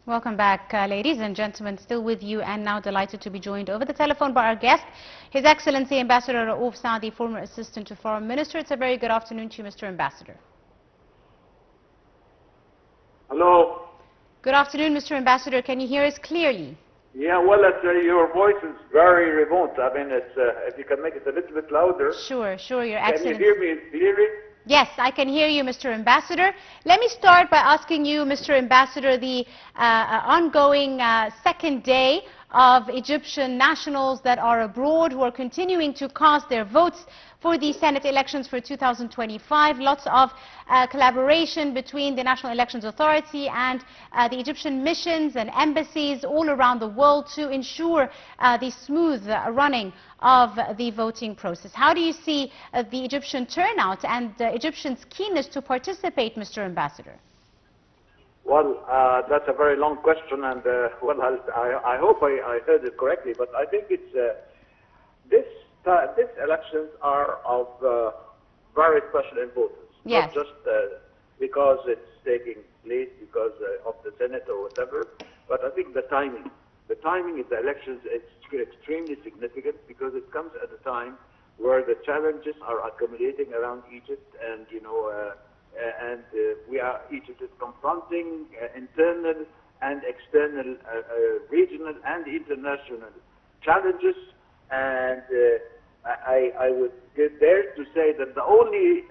Welcome back, ladies and gentlemen. Still with you and now delighted to be joined over the telephone by our guest, His Excellency Ambassador Raouf Saadi, former Assistant to Foreign Minister. It's a very good afternoon to you, Mr. Ambassador. Hello. Good afternoon, Mr. Ambassador. Can you hear us clearly? Yeah, well, your voice is very remote. I mean, if you can make it a little bit louder. Sure, Your Excellency. Can you hear me clearly? Yes, I can hear you, Mr. Ambassador. Let me start by asking you, Mr. Ambassador, the ongoing second day of Egyptian nationals that are abroad who are continuing to cast their votes for the Senate elections for 2025. Lots of collaboration between the National Elections Authority and the Egyptian missions and embassies all around the world to ensure the smooth running of the voting process. How do you see the Egyptian turnout and Egyptians' keenness to participate, Mr. Ambassador? Well, that's a very long question, and well, I hope I heard it correctly, but I think it's these elections are of very special importance. Yes. Not just because it's taking place because of the Senate or whatever, but I think the timing of the elections is extremely significant because it comes at a time where the challenges are accumulating around Egypt, and Egypt is confronting internal and external, regional and international challenges, and I would dare to say that the only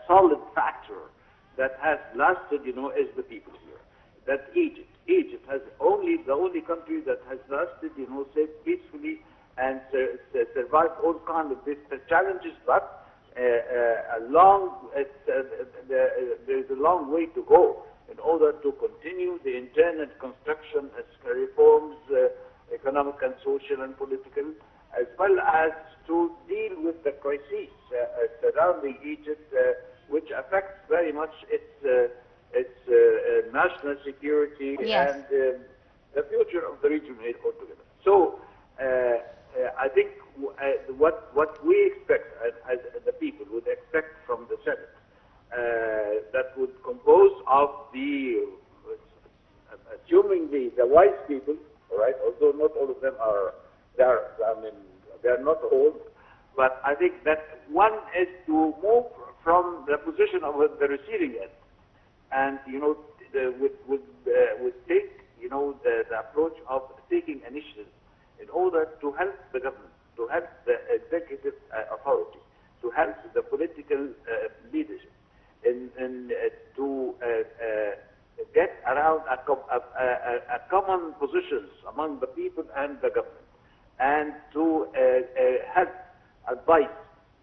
solid factor that has lasted, is the people here. That Egypt has the only country that has lasted, peacefully and survived all kinds of these challenges, but there's a long way to go in order to continue the internal construction as reforms, economic and social and political, as well as to deal with the crises surrounding Egypt, which affects very much its national security. Yes. And the future of the region altogether. So I think what we expect as the people would expect from the Senate, that would compose of assuming the wise people, all right, although not all of them are, they're not old, but I think that one is to move from the position of the receiving end, and would take the approach of taking initiative in order to help the government, to help the executive authority, to help the political leadership, to get around a common positions among the people and the government, and to help advise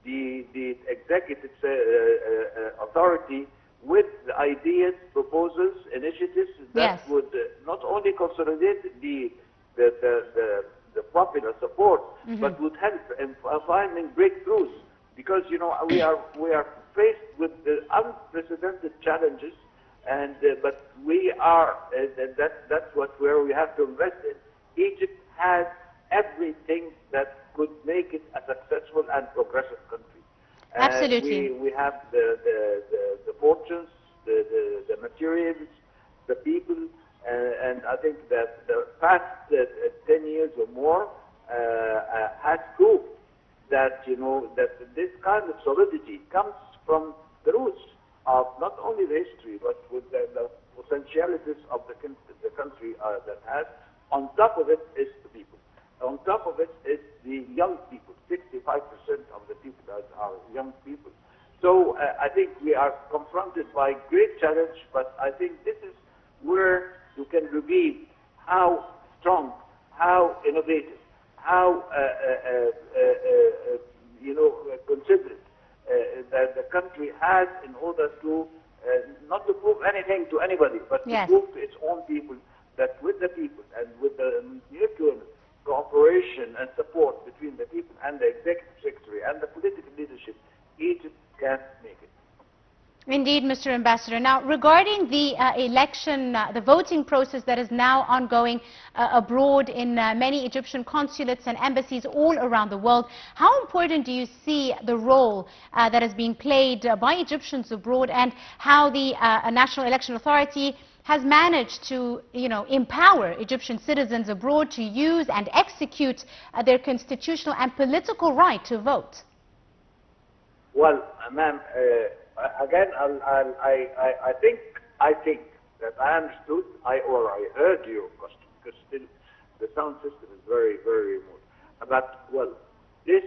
the executive authority with ideas, proposals, initiatives that Yes. would not only consolidate the popular support, but would help in finding breakthroughs, because we are faced with the unprecedented challenges, and but we are that's where we have to invest in. Egypt has everything that could make it a successful and progressive country. Absolutely. We have the fortunes, the materials, the people, and I think that the past 10 years or more has proved that that this kind of solidity comes from the roots of not only the history, but with the potentialities of the country that has. On top of it is the people. On top of it is the young people. 65% of the people are young people. So I think we are confronted by great challenge, but I think this is where you can reveal how strong, how innovative, how considerate that the country has in order to not to prove anything to anybody, but Yes. to prove to its own people that with the people and with the mutual cooperation and support between the people and the executive secretary and the political leadership, Egypt can make it. Indeed, Mr. Ambassador. Now, regarding the election, the voting process that is now ongoing abroad in many Egyptian consulates and embassies all around the world, how important do you see the role that is being played by Egyptians abroad, and how the National Election Authority has managed to, empower Egyptian citizens abroad to use and execute their constitutional and political right to vote? Well, ma'am, again, I think that I understood, or I heard your question, because still the sound system is very, very remote. But, well, this,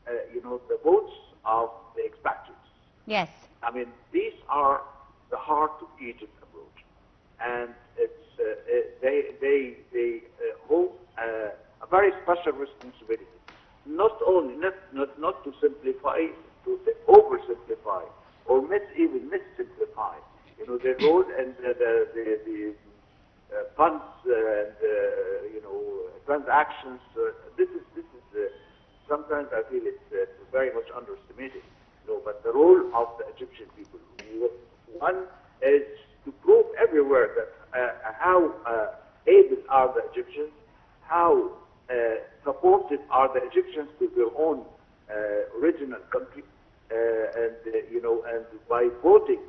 the votes of the expatriates. Yes. I mean, these are the heart of Egypt abroad, and they hold a very special responsibility. Not only not to simplify, to oversimplify, or even missimplify, their role and the funds and transactions. This is sometimes I feel it's very much underestimated. But the role of the Egyptian people, one is to prove everywhere that how able are the Egyptians, how supportive are the Egyptians to their own original country, and by voting,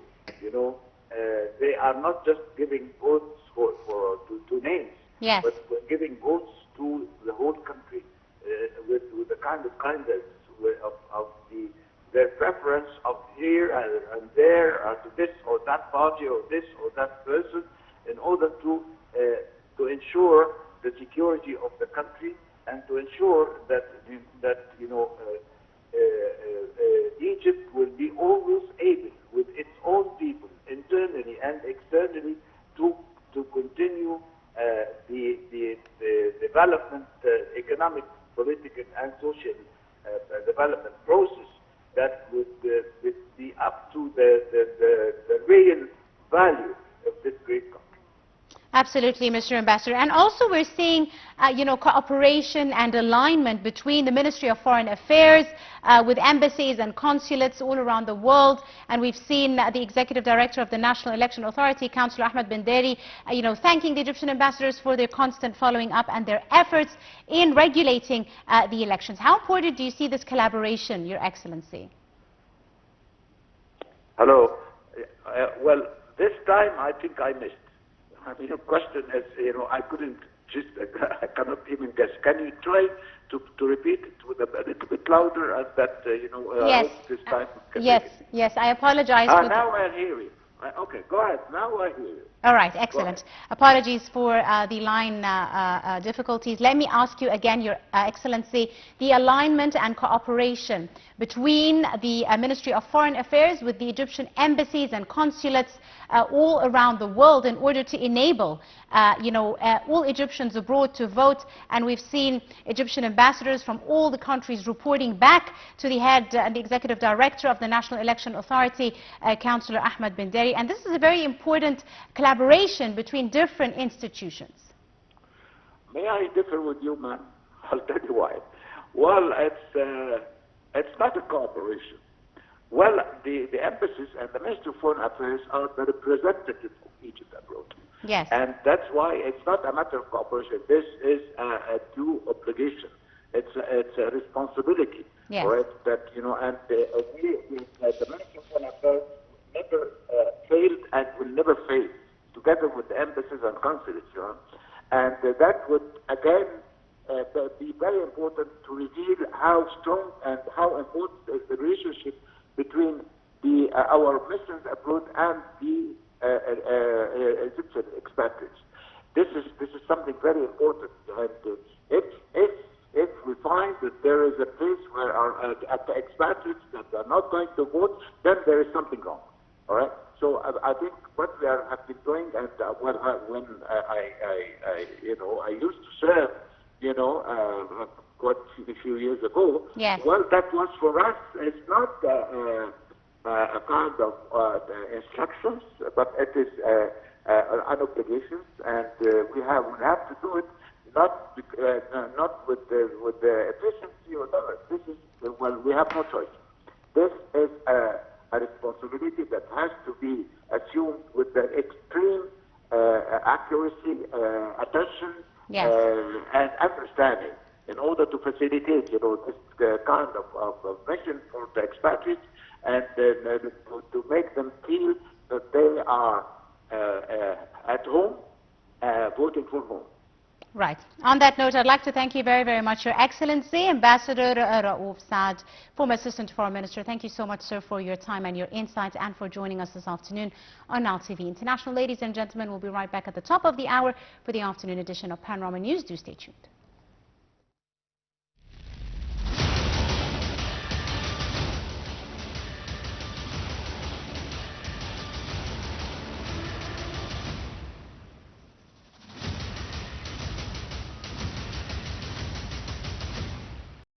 they are not just giving votes to names, yes, but giving votes to the whole country with the kind of kindness of their preference of here and there, to this or that party or this or that person, in order to ensure the security of the country and to ensure that Egypt will be always able, with its own people, internally and externally, to continue the development, economic, political, and social development process that would be up to the real value of this great country. Absolutely, Mr. Ambassador. And also we're seeing, cooperation and alignment between the Ministry of Foreign Affairs with embassies and consulates all around the world. And we've seen the Executive Director of the National Election Authority, Councillor Ahmed Binderi, thanking the Egyptian ambassadors for their constant following up and their efforts in regulating the elections. How important do you see this collaboration, Your Excellency? Hello. Well, this time I think I missed. I mean, the question is, I couldn't just, I cannot even guess. Can you try to repeat it with a little bit louder, and that, yes. I hope this time can Yes, I apologize. Now I hear you. Okay, go ahead. Now I hear you. All right, excellent. Apologies for the line difficulties. Let me ask you again, Your Excellency, the alignment and cooperation between the Ministry of Foreign Affairs with the Egyptian embassies and consulates all around the world in order to enable, all Egyptians abroad to vote. And we've seen Egyptian ambassadors from all the countries reporting back to the head and the Executive Director of the National Election Authority, Councillor Ahmed Binderi. And this is a very important collaboration between different institutions. May I differ with you, ma'am? I'll tell you why. Well, it's not a cooperation. Well, the embassies and the Ministry of Foreign Affairs are the representatives of Egypt abroad. Yes. And that's why it's not a matter of cooperation. This is a due obligation. It's a responsibility. Yes. Right? That, and the Ministry of Foreign Affairs never failed and will never fail, together with the embassies and consulates, and that would again be very important to reveal how strong and how important is the relationship between our missions abroad and the Egyptian expatriates. This is something very important, and if we find that there is a place where the expatriates that are not going to vote, then there is something wrong. All right. So I think what we have been doing, and when I used to serve, quite a few years ago. Yes. Well, that was for us. It's not a kind of instructions, but it is an obligation, and we have to do it not with the efficiency or whatever. This is we have no choice. This is a responsibility that has to be assumed with the extreme accuracy, attention, yes, and understanding, in order to facilitate, this kind of mission for the expatriates, and to make them feel that they are at home, voting for home. Right. On that note, I'd like to thank you very, very much, Your Excellency, Ambassador Raouf Saad, former Assistant Foreign Minister. Thank you so much, sir, for your time and your insights and for joining us this afternoon on Now TV International. Ladies and gentlemen, we'll be right back at the top of the hour for the afternoon edition of Panorama News. Do stay tuned.